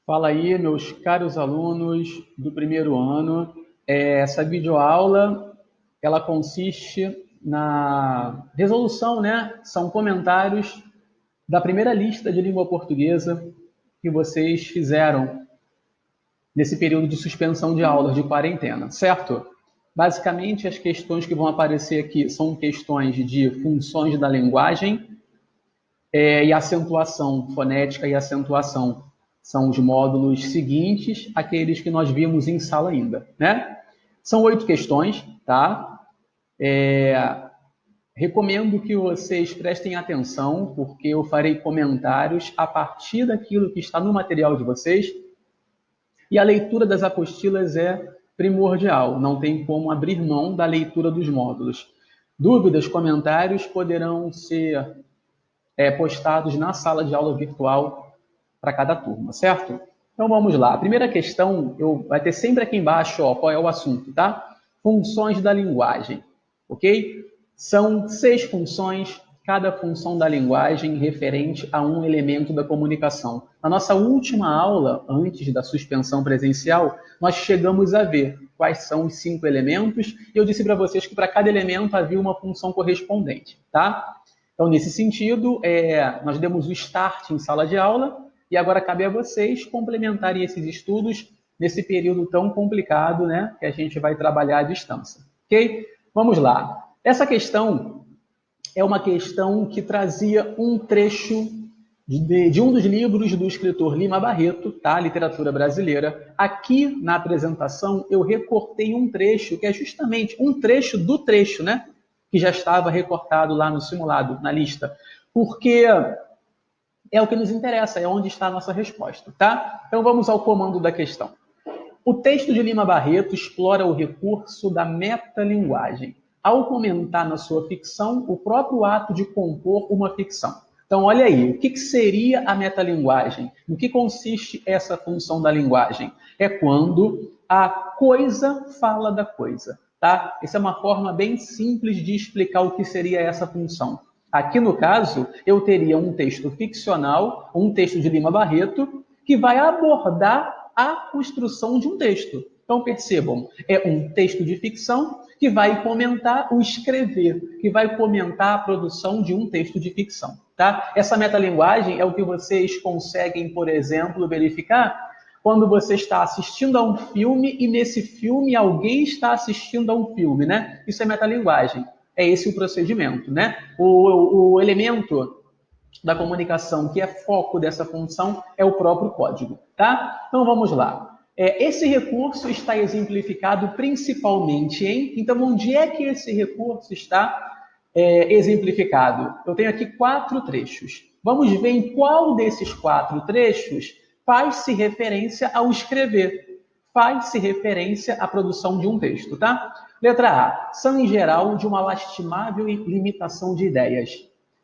Fala aí, meus caros alunos do primeiro ano. Essa videoaula, ela consiste na resolução, né? São comentários da primeira lista de língua portuguesa que vocês fizeram nesse período de suspensão de aulas, de quarentena, certo? Basicamente, as questões que vão aparecer aqui são questões de funções da linguagem, e acentuação, fonética e acentuação. São os módulos seguintes, aqueles que nós vimos em sala ainda, né? São 8 questões, tá? Recomendo que vocês prestem atenção, porque eu farei comentários a partir daquilo que está no material de vocês, e a leitura das apostilas é primordial, não tem como abrir mão da leitura dos módulos. Dúvidas, comentários poderão ser postados na sala de aula virtual para cada turma, certo? Então vamos lá. A primeira questão, vai ter sempre aqui embaixo, ó, qual é o assunto, tá? Funções da linguagem, ok? São 6 funções, cada função da linguagem referente a um elemento da comunicação. Na nossa última aula, antes da suspensão presencial, nós chegamos a ver quais são os 5 elementos, e eu disse para vocês que para cada elemento havia uma função correspondente, tá? Então, nesse sentido, nós demos o start em sala de aula e agora cabe a vocês complementarem esses estudos nesse período tão complicado, né, que a gente vai trabalhar à distância. Ok? Vamos lá. Essa questão é uma questão que trazia um trecho de um dos livros do escritor Lima Barreto, tá? Literatura brasileira. Aqui na apresentação eu recortei um trecho que é justamente um trecho do trecho, né? Que já estava recortado lá no simulado, na lista, porque é o que nos interessa, é onde está a nossa resposta, tá? Então vamos ao comando da questão. O texto de Lima Barreto explora o recurso da metalinguagem, ao comentar na sua ficção o próprio ato de compor uma ficção. Então, olha aí, o que seria a metalinguagem? No que consiste essa função da linguagem? É quando a coisa fala da coisa, tá? Essa é uma forma bem simples de explicar o que seria essa função. Aqui, no caso, eu teria um texto ficcional, um texto de Lima Barreto, que vai abordar a construção de um texto. Então, percebam, é um texto de ficção que vai comentar o escrever, que vai comentar a produção de um texto de ficção. Tá? Essa metalinguagem é o que vocês conseguem, por exemplo, verificar quando você está assistindo a um filme e nesse filme alguém está assistindo a um filme, né? Isso é metalinguagem. É esse o procedimento, né? O elemento da comunicação que é foco dessa função é o próprio código, tá? Então vamos lá. Esse recurso está exemplificado principalmente em... Então, onde é que esse recurso está exemplificado? Eu tenho aqui 4 trechos. Vamos ver em qual desses 4 trechos faz-se referência ao escrever, faz-se referência à produção de um texto, tá? Letra A. São, em geral, de uma lastimável limitação de ideias.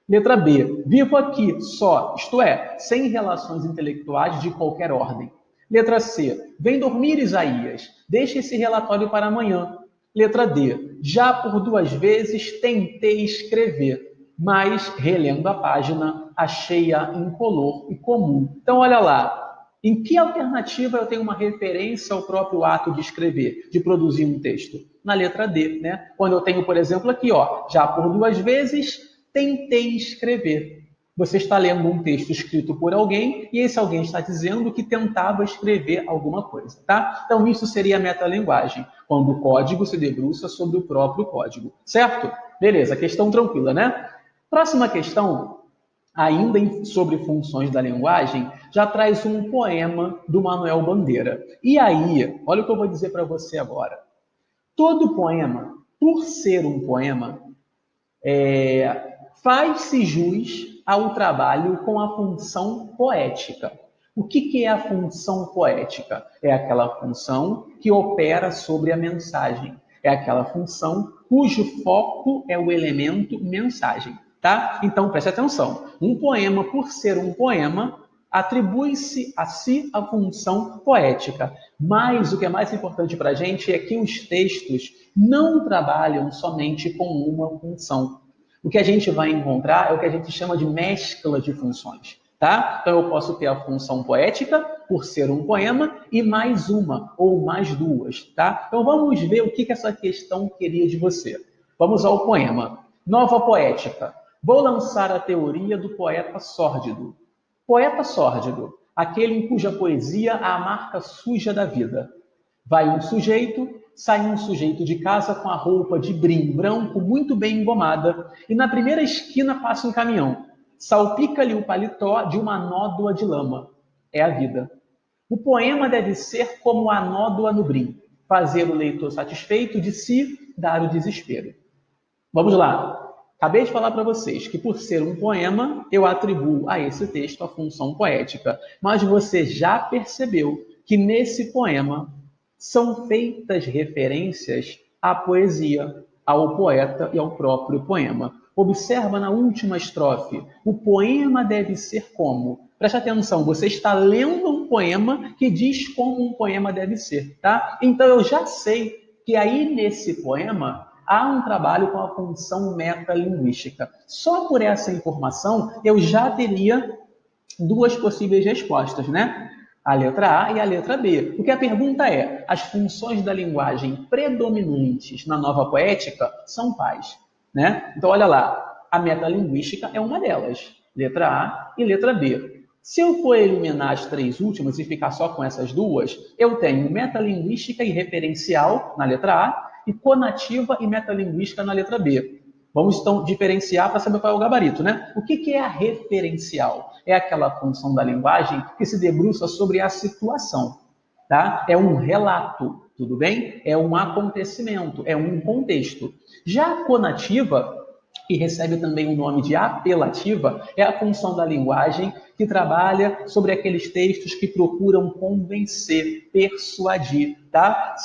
Letra B. Vivo aqui só, isto é, sem relações intelectuais de qualquer ordem. Letra C. Vem dormir, Isaías. Deixa esse relatório para amanhã. Letra D. Já por 2 vezes tentei escrever, mas, relendo a página, achei-a incolor e comum. Então, olha lá. Em que alternativa eu tenho uma referência ao próprio ato de escrever, de produzir um texto? Na letra D, né? Quando eu tenho, por exemplo, aqui, ó, já por 2 vezes tentei escrever. Você está lendo um texto escrito por alguém e esse alguém está dizendo que tentava escrever alguma coisa, tá? Então, isso seria a metalinguagem, quando o código se debruça sobre o próprio código, certo? Beleza, questão tranquila, né? Próxima questão, ainda sobre funções da linguagem, já traz um poema do Manuel Bandeira. E aí, olha o que eu vou dizer para você agora. Todo poema, por ser um poema, faz-se jus ao trabalho com a função poética. O que é a função poética? É aquela função que opera sobre a mensagem. É aquela função cujo foco é o elemento mensagem. Tá? Então, preste atenção. Um poema, por ser um poema, atribui-se a si a função poética. Mas o que é mais importante para a gente é que os textos não trabalham somente com uma função. O que a gente vai encontrar é o que a gente chama de mescla de funções. tá? Então eu posso ter a função poética por ser um poema e mais uma ou mais duas, tá? Então vamos ver o que essa questão queria de você. Vamos ao poema. Nova poética. Vou lançar a teoria do poeta sórdido. Poeta sórdido, aquele em cuja poesia há a marca suja da vida. Vai um sujeito, sai um sujeito de casa com a roupa de brim branco muito bem engomada e na primeira esquina passa um caminhão. Salpica-lhe o paletó de uma nódoa de lama. É a vida. O poema deve ser como a nódoa no brim, fazer o leitor satisfeito de si, dar o desespero. Vamos lá. Acabei de falar para vocês que, por ser um poema, eu atribuo a esse texto a função poética. Mas você já percebeu que nesse poema são feitas referências à poesia, ao poeta e ao próprio poema. Observa na última estrofe. O poema deve ser como? Preste atenção, você está lendo um poema que diz como um poema deve ser, tá? Então eu já sei que aí nesse poema há um trabalho com a função metalinguística. Só por essa informação eu já teria duas possíveis respostas, né? A letra A e a letra B. Porque a pergunta é: as funções da linguagem predominantes na nova poética são quais? Né? Então, olha lá, a metalinguística é uma delas, letra A e letra B. Se eu for eliminar as três últimas e ficar só com essas duas, eu tenho metalinguística e referencial na letra A e conativa e metalinguística na letra B. Vamos então diferenciar para saber qual é o gabarito, né? O que é a referencial? É aquela função da linguagem que se debruça sobre a situação, tá? É um relato, tudo bem? É um acontecimento, é um contexto. Já a conativa, que recebe também o nome de apelativa, é a função da linguagem que trabalha sobre aqueles textos que procuram convencer, persuadir, tá?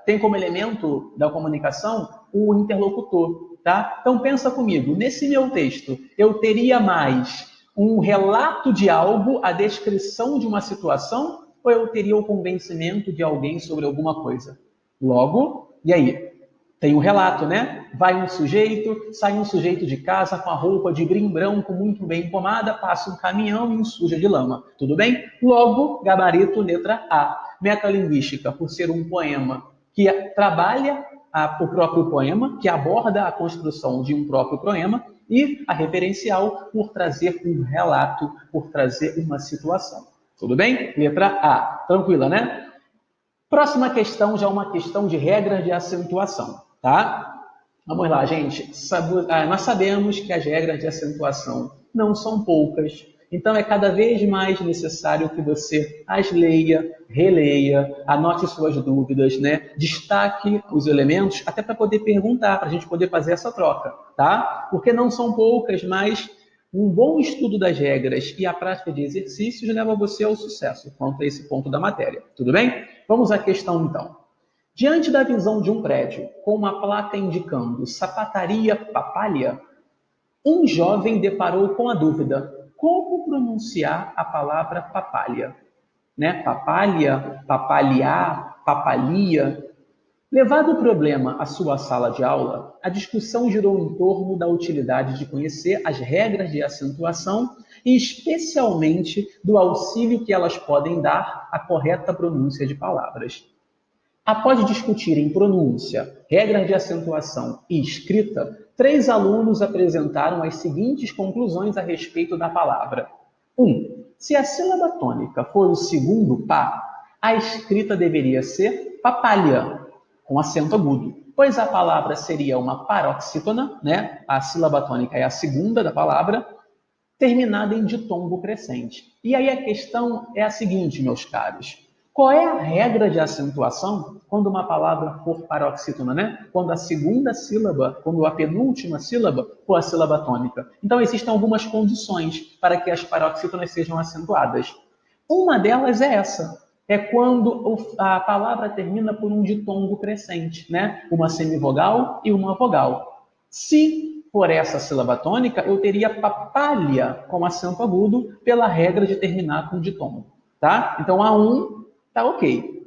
Tem como elemento da comunicação o interlocutor, tá? Então pensa comigo, nesse meu texto, eu teria mais um relato de algo, a descrição de uma situação, ou eu teria o convencimento de alguém sobre alguma coisa? Logo, e aí? Tem um relato, né? Vai um sujeito, sai um sujeito de casa com a roupa de brim branco muito bem engomada, passa um caminhão e suja de lama. Tudo bem? Logo, gabarito, letra A. Metalinguística, por ser um poema que trabalha o próprio poema, que aborda a construção de um próprio poema, e a referencial por trazer um relato, por trazer uma situação. Tudo bem? Letra A. Tranquila, né? Próxima questão já é uma questão de regras de acentuação, tá? Vamos lá, gente. Nós sabemos que as regras de acentuação não são poucas, então é cada vez mais necessário que você as leia, releia, anote suas dúvidas, né? Destaque os elementos até para poder perguntar, para a gente poder fazer essa troca, tá? Porque não são poucas, mas um bom estudo das regras e a prática de exercícios leva você ao sucesso quanto a esse ponto da matéria. Tudo bem? Vamos à questão então. Diante da visão de um prédio com uma placa indicando sapataria Papalha, um jovem deparou com a dúvida: como pronunciar a palavra papalha? Né? Papalha, papaliar, papalia. Levado o problema à sua sala de aula, a discussão girou em torno da utilidade de conhecer as regras de acentuação e, especialmente, do auxílio que elas podem dar à correta pronúncia de palavras. Após discutirem pronúncia, regras de acentuação e escrita, 3 alunos apresentaram as seguintes conclusões a respeito da palavra. 1. Se a sílaba tônica for o segundo pá, a escrita deveria ser papalha, com acento agudo, pois a palavra seria uma paroxítona, né? A sílaba tônica é a segunda da palavra, terminada em ditongo crescente. E aí a questão é a seguinte, meus caros. Qual é a regra de acentuação quando uma palavra for paroxítona, né? Quando a segunda sílaba, quando a penúltima sílaba for a sílaba tônica. Então existem algumas condições para que as paroxítonas sejam acentuadas. Uma delas é essa. É quando a palavra termina por um ditongo crescente, né? Uma semivogal e uma vogal. Se for essa sílaba tônica, eu teria papalha com acento agudo pela regra de terminar com ditongo, tá? Então, A1 tá ok.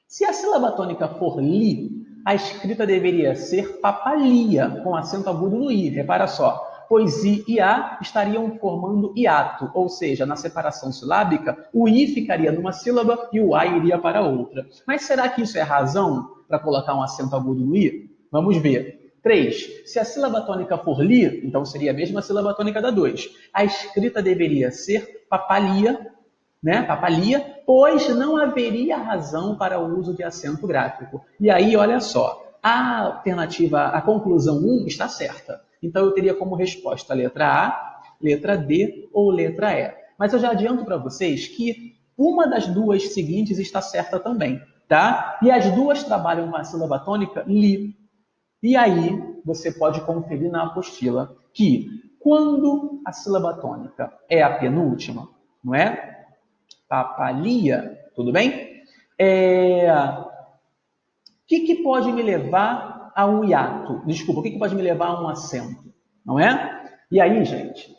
Se a sílaba tônica for li, a escrita deveria ser papalia, com acento agudo no i. Repara só, pois I e A estariam formando hiato, ou seja, na separação silábica, o I ficaria numa sílaba e o A iria para outra. Mas será que isso é razão para colocar um acento agudo no I? Vamos ver. 3. Se a sílaba tônica for li, então seria a mesma sílaba tônica da 2. A escrita deveria ser papalia, né? Papalia, pois não haveria razão para o uso de acento gráfico. E aí, olha só, a alternativa, a conclusão 1 está certa. Então, eu teria como resposta a letra A, letra D ou letra E. Mas eu já adianto para vocês que uma das duas seguintes está certa também, tá? E as duas trabalham com a sílaba tônica li. E aí, você pode conferir na apostila que quando a sílaba tônica é a penúltima, não é? Papalia, tudo bem? O que pode me levar a um hiato? Desculpa, o que pode me levar a um acento? Não é? E aí, gente,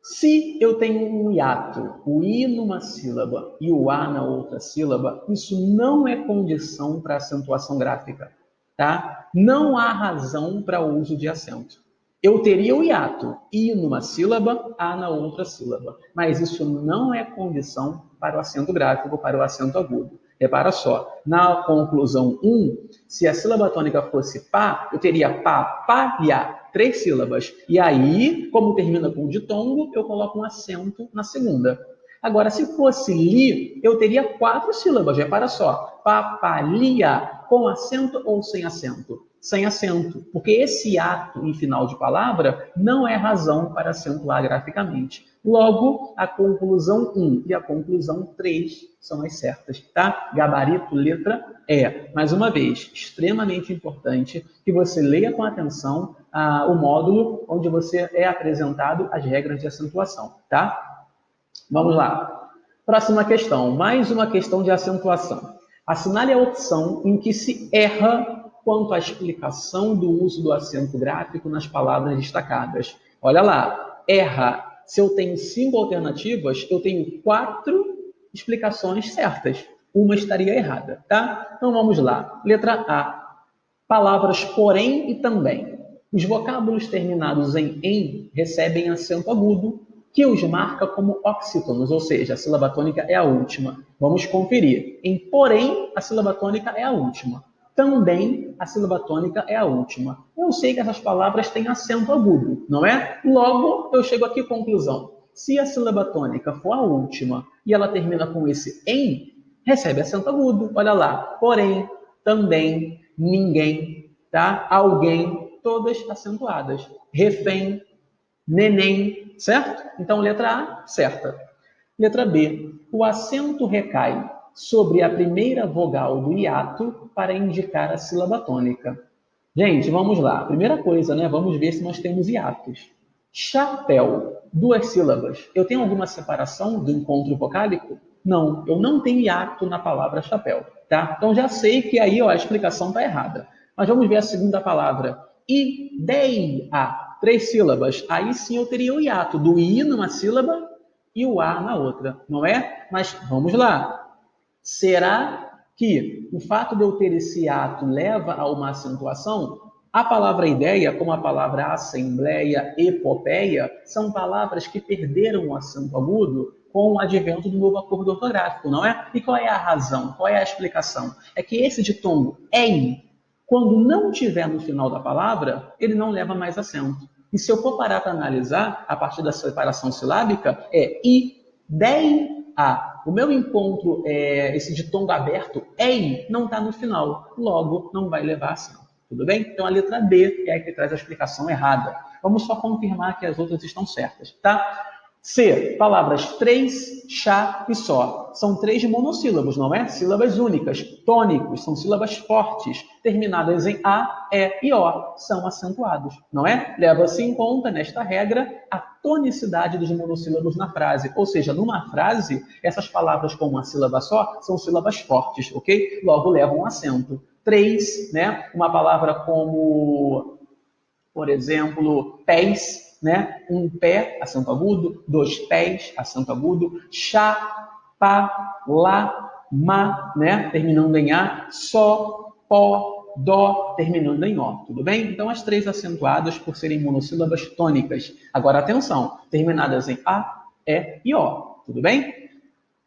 se eu tenho um hiato, o I numa sílaba e o A na outra sílaba, isso não é condição para acentuação gráfica, tá? Não há razão para o uso de acento. Eu teria o hiato, I numa sílaba, A na outra sílaba, mas isso não é condição para o acento gráfico, para o acento agudo. Repara só, na conclusão 1, se a sílaba tônica fosse pá, eu teria papalha, 3 sílabas. E aí, como termina com ditongo, eu coloco um acento na segunda. Agora, se fosse li, eu teria 4 sílabas. Repara só, papalia, com acento ou sem acento? Sem acento, porque esse ato em final de palavra não é razão para acentuar graficamente. Logo, a conclusão 1 e a conclusão 3 são as certas, tá? Gabarito, letra E. Mais uma vez, extremamente importante que você leia com atenção o módulo onde você é apresentado as regras de acentuação, tá? Vamos lá. Próxima questão, mais uma questão de acentuação. Assinale a opção em que se erra quanto à explicação do uso do acento gráfico nas palavras destacadas. Olha lá, erra. Se eu tenho 5 alternativas, eu tenho 4 explicações certas. Uma estaria errada, tá? Então vamos lá. Letra A. Palavras porém e também. Os vocábulos terminados em recebem acento agudo, que os marca como oxítonos, ou seja, a sílaba tônica é a última. Vamos conferir. Em porém, a sílaba tônica é a última. Também a sílaba tônica é a última. Eu sei que essas palavras têm acento agudo, não é? Logo, eu chego aqui à conclusão. Se a sílaba tônica for a última e ela termina com esse em, recebe acento agudo. Olha lá. Porém, também, ninguém, tá? Alguém, todas acentuadas. Refém, neném, certo? Então, letra A, certa. Letra B. O acento recai sobre a primeira vogal do hiato para indicar a sílaba tônica. Gente, vamos lá. Primeira coisa, né? Vamos ver se nós temos hiatos. Chapéu, 2 sílabas. Eu tenho alguma separação do encontro vocálico? Não, eu não tenho hiato na palavra chapéu, tá? Então já sei que aí ó, a explicação está errada. Mas vamos ver a segunda palavra. Ideia, 3 sílabas. Aí sim eu teria o hiato do I numa sílaba e o A na outra, não é? Mas vamos lá. Será que o fato de eu ter esse ato leva a uma acentuação? A palavra ideia, como a palavra assembleia, epopeia, são palavras que perderam o acento agudo com o advento do novo acordo ortográfico, não é? E qual é a razão? Qual é a explicação? É que esse ditongo em, quando não tiver no final da palavra, ele não leva mais acento. E se eu for parar para analisar, a partir da separação silábica, é ideia. O meu encontro, esse ditongo aberto, ei, não está no final. Logo, não vai levar acento. Tudo bem? Então, a letra B é a que traz a explicação errada. Vamos só confirmar que as outras estão certas, tá? C. Palavras 3, chá e só. São 3 monossílabos, não é? Sílabas únicas. Tônicos, são sílabas fortes. Terminadas em A, E e O. São acentuados, não é? Leva-se em conta, nesta regra, a tonicidade dos monossílabos na frase. Ou seja, numa frase, essas palavras com uma sílaba só são sílabas fortes, ok? Logo levam acento. 3, né? Uma palavra como, por exemplo, pés, né? Um pé, acento agudo, 2 pés, acento agudo, chá, pá, lá, ma, né? Terminando em A, só, pó, dó, terminando em ó, tudo bem? Então, as três acentuadas por serem monossílabas tônicas. Agora, atenção, terminadas em a, e e ó, tudo bem?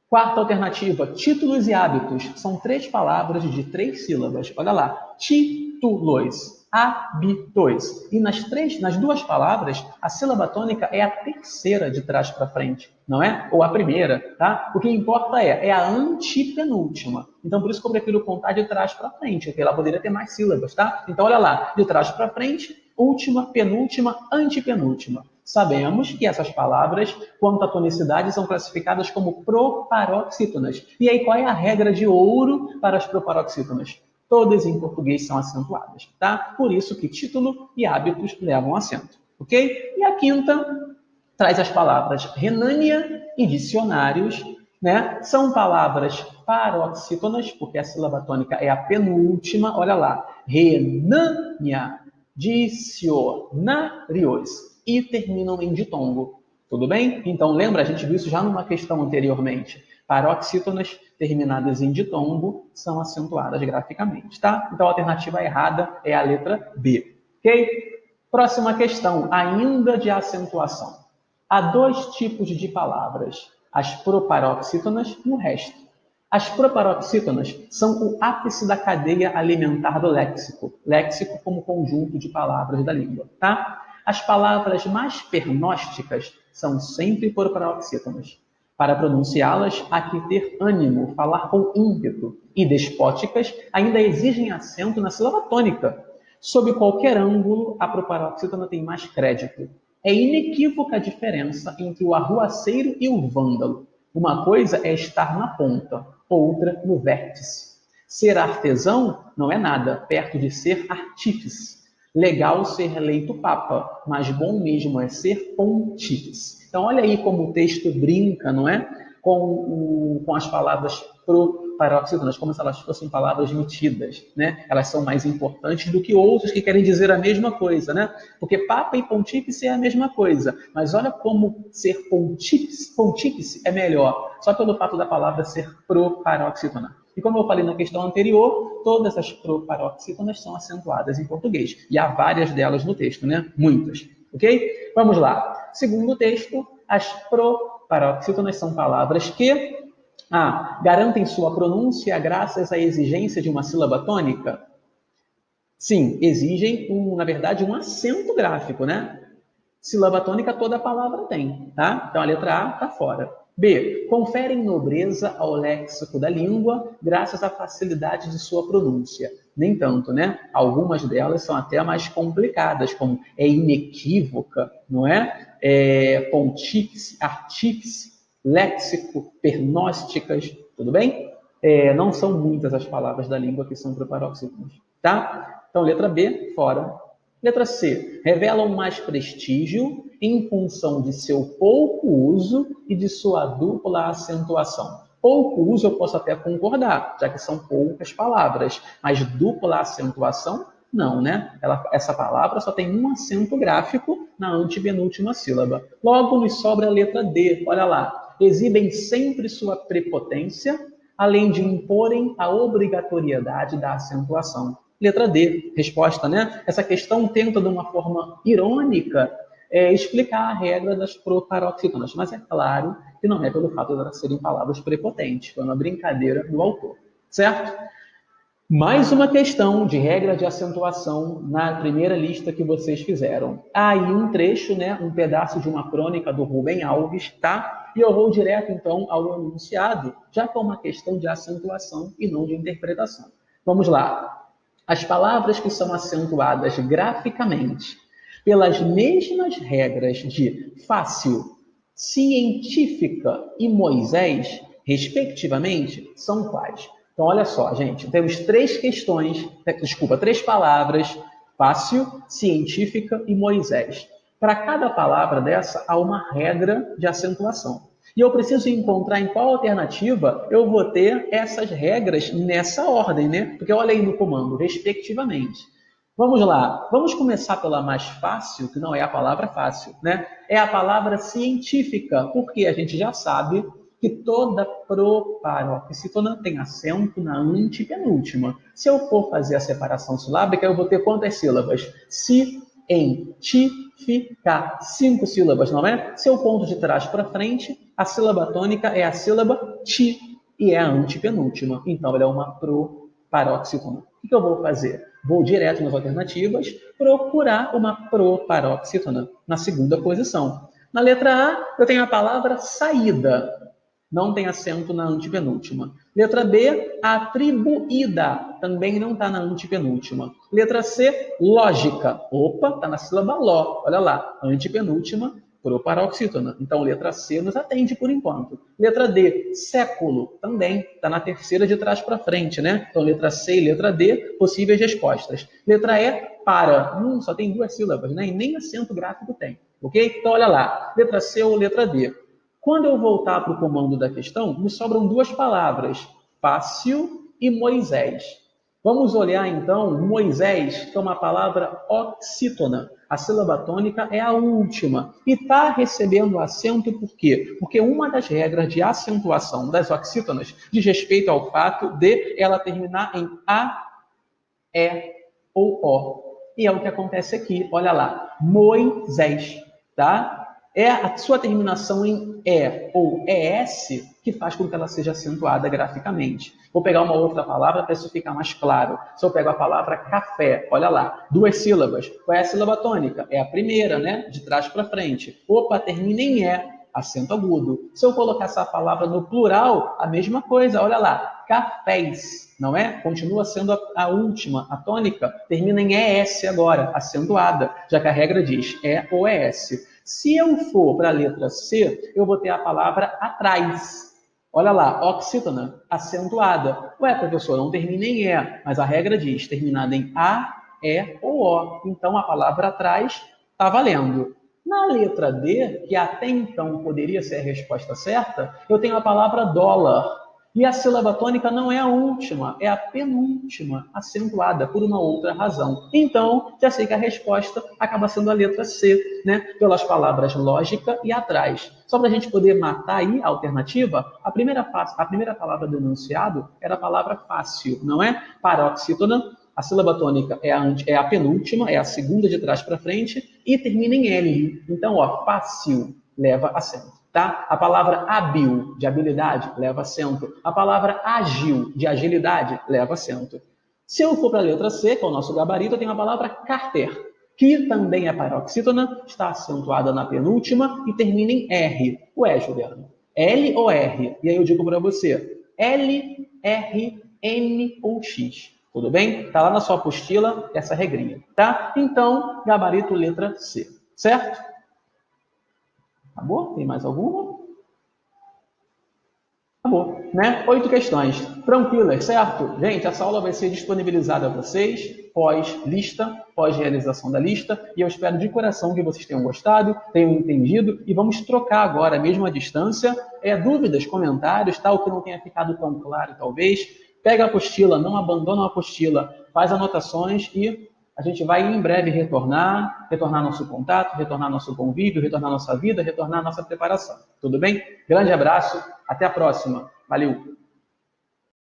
Quarta alternativa, títulos e hábitos. São três palavras de três sílabas. Olha lá, títulos, hábitos. E nas duas palavras, a sílaba tônica é a terceira de trás para frente, não é? Ou a primeira, tá? O que importa é a antepenúltima. Então, por isso que eu prefiro contar de trás para frente, porque ela poderia ter mais sílabas, tá? Então, olha lá, de trás para frente, última, penúltima, antepenúltima. Sabemos que essas palavras, quanto à tonicidade, são classificadas como proparoxítonas. E aí, qual é a regra de ouro para as proparoxítonas? Todas em português são acentuadas, tá? Por isso que título e hábitos levam acento, ok? E a quinta traz as palavras renânia e dicionários, né? São palavras paroxítonas, porque a sílaba tônica é a penúltima. Olha lá, renânia, dicionários, e terminam em ditongo. Tudo bem? Então, lembra, a gente viu isso já numa questão anteriormente. Paroxítonas terminadas em ditongo são acentuadas graficamente, tá? Então, a alternativa errada é a letra B, ok? Próxima questão, ainda de acentuação. Há dois tipos de palavras, as proparoxítonas e o resto. As proparoxítonas são o ápice da cadeia alimentar do léxico. Léxico como conjunto de palavras da língua, tá? As palavras mais pernósticas são sempre proparoxítonas. Para pronunciá-las, há que ter ânimo, falar com ímpeto. E despóticas ainda exigem acento na sílaba tônica. Sob qualquer ângulo, a proparoxítona tem mais crédito. É inequívoca a diferença entre o arruaceiro e o vândalo. Uma coisa é estar na ponta, outra no vértice. Ser artesão não é nada, perto de ser artífice. Legal ser eleito papa, mas bom mesmo é ser pontífice. Então, olha aí como o texto brinca, não é? Com as palavras proparoxítonas, como se elas fossem palavras metidas, né? Elas são mais importantes do que outras que querem dizer a mesma coisa, né? Porque papa e pontífice é a mesma coisa, mas olha como ser pontífice é melhor, só pelo fato da palavra ser proparoxítona. E como eu falei na questão anterior, todas as proparoxítonas são acentuadas em português. E há várias delas no texto, né? Muitas. Ok? Vamos lá. Segundo o texto, as proparoxítonas são palavras que garantem sua pronúncia graças à exigência de uma sílaba tônica? Sim, exigem, na verdade, um acento gráfico, né? Sílaba tônica toda palavra tem, tá? Então a letra A está fora. B. Conferem nobreza ao léxico da língua graças à facilidade de sua pronúncia. Nem tanto, né? Algumas delas são até mais complicadas, como é inequívoca, não é? Pontífice, artífice, léxico, pernósticas, tudo bem? Não são muitas as palavras da língua que são proparoxítonas, tá? Então, letra B, fora. Letra C. Revelam mais prestígio em função de seu pouco uso e de sua dupla acentuação. Pouco uso eu posso até concordar, já que são poucas palavras, mas dupla acentuação, não, né? Essa palavra só tem um acento gráfico na antepenúltima sílaba. Logo, nos sobra a letra D, olha lá. Exibem sempre sua prepotência, além de imporem a obrigatoriedade da acentuação. Letra D, resposta, né? Essa questão tenta, de uma forma irônica, explicar a regra das proparoxítonas, mas é claro que não é pelo fato de elas serem palavras prepotentes, foi uma brincadeira do autor, certo? Mais uma questão de regra de acentuação na primeira lista que vocês fizeram. Aí um trecho, né, um pedaço de uma crônica do Rubem Alves, tá? E eu vou direto, então, ao enunciado, já que é uma questão de acentuação e não de interpretação. Vamos lá. As palavras que são acentuadas graficamente pelas mesmas regras de fácil, científica e Moisés, respectivamente, são quais? Então, olha só, gente, temos três palavras, fácil, científica e Moisés. Para cada palavra dessa, há uma regra de acentuação. E eu preciso encontrar em qual alternativa eu vou ter essas regras nessa ordem, né? Porque olha aí no comando, respectivamente. Vamos lá, vamos começar pela mais fácil, que não é a palavra fácil, né? É a palavra científica, porque a gente já sabe que toda proparoxítona tem acento na antepenúltima. Se eu for fazer a separação silábica, eu vou ter quantas sílabas? Cientificar. 5 sílabas, não é? Se eu conto de trás para frente, a sílaba tônica é a sílaba ti e é a antepenúltima. Então, ela é uma proparoxítona. O que eu vou fazer? Vou direto nas alternativas, procurar uma proparoxítona na segunda posição. Na letra A, eu tenho a palavra saída. Não tem acento na antepenúltima. Letra B, atribuída. Também não está na antepenúltima. Letra C, lógica. Opa, está na sílaba ló. Olha lá, antepenúltima, proparoxítona. Então, letra C nos atende por enquanto. Letra D, século. Também está na terceira de trás para frente, né? Então, letra C e letra D, possíveis respostas. Letra E, para. Só tem 2 sílabas, né? E nem acento gráfico tem. Ok? Então, olha lá. Letra C ou letra D. Quando eu voltar para o comando da questão, me sobram 2 palavras, fácil e Moisés. Vamos olhar então, Moisés, que é uma palavra oxítona. A sílaba tônica é a última. E está recebendo acento por quê? Porque uma das regras de acentuação das oxítonas diz respeito ao fato de ela terminar em A, E ou O. E é o que acontece aqui. Olha lá, Moisés, tá? É a sua terminação em E ou ES que faz com que ela seja acentuada graficamente. Vou pegar uma outra palavra para isso ficar mais claro. Se eu pego a palavra café, olha lá, 2 sílabas. Qual é a sílaba tônica? É a primeira, né? De trás para frente. Opa, termina em E, acento agudo. Se eu colocar essa palavra no plural, a mesma coisa, olha lá, cafés, não é? Continua sendo a última, a tônica, termina em ES agora, acentuada, já que a regra diz E ou ES. Se eu for para a letra C, eu vou ter a palavra atrás. Olha lá, oxítona, acentuada. Ué, professor, não termina em E, mas a regra diz terminada em A, E ou O. Então, a palavra atrás está valendo. Na letra D, que até então poderia ser a resposta certa, eu tenho a palavra dólar. E a sílaba tônica não é a última, é a penúltima, acentuada por uma outra razão. Então, já sei que a resposta acaba sendo a letra C, né? Pelas palavras lógica e atrás. Só para a gente poder matar aí a alternativa, a primeira palavra do enunciado era a palavra fácil, não é? Paroxítona. A sílaba tônica é a penúltima, é a segunda de trás para frente e termina em L. Então, ó, fácil leva acento. Tá? A palavra hábil, de habilidade, leva acento. A palavra ágil, de agilidade, leva acento. Se eu for para a letra C, que é o nosso gabarito, eu tenho a palavra carter, que também é paroxítona, está acentuada na penúltima e termina em R. Ué, Juliano, L ou R? E aí eu digo para você, L, R, N ou X. Tudo bem? Está lá na sua apostila essa regrinha, tá? Então, gabarito letra C, certo? Acabou? Tem mais alguma? Acabou, né? 8 questões. Tranquilas, certo? Gente, essa aula vai ser disponibilizada a vocês pós-lista, pós-realização da lista, e eu espero de coração que vocês tenham gostado, tenham entendido, e vamos trocar agora, mesmo à distância, dúvidas, comentários, tal, que não tenha ficado tão claro, talvez. Pega a apostila, não abandona a apostila, faz anotações e a gente vai em breve retornar nosso contato, retornar nosso convívio, retornar nossa vida, retornar nossa preparação. Tudo bem? Grande abraço, até a próxima. Valeu!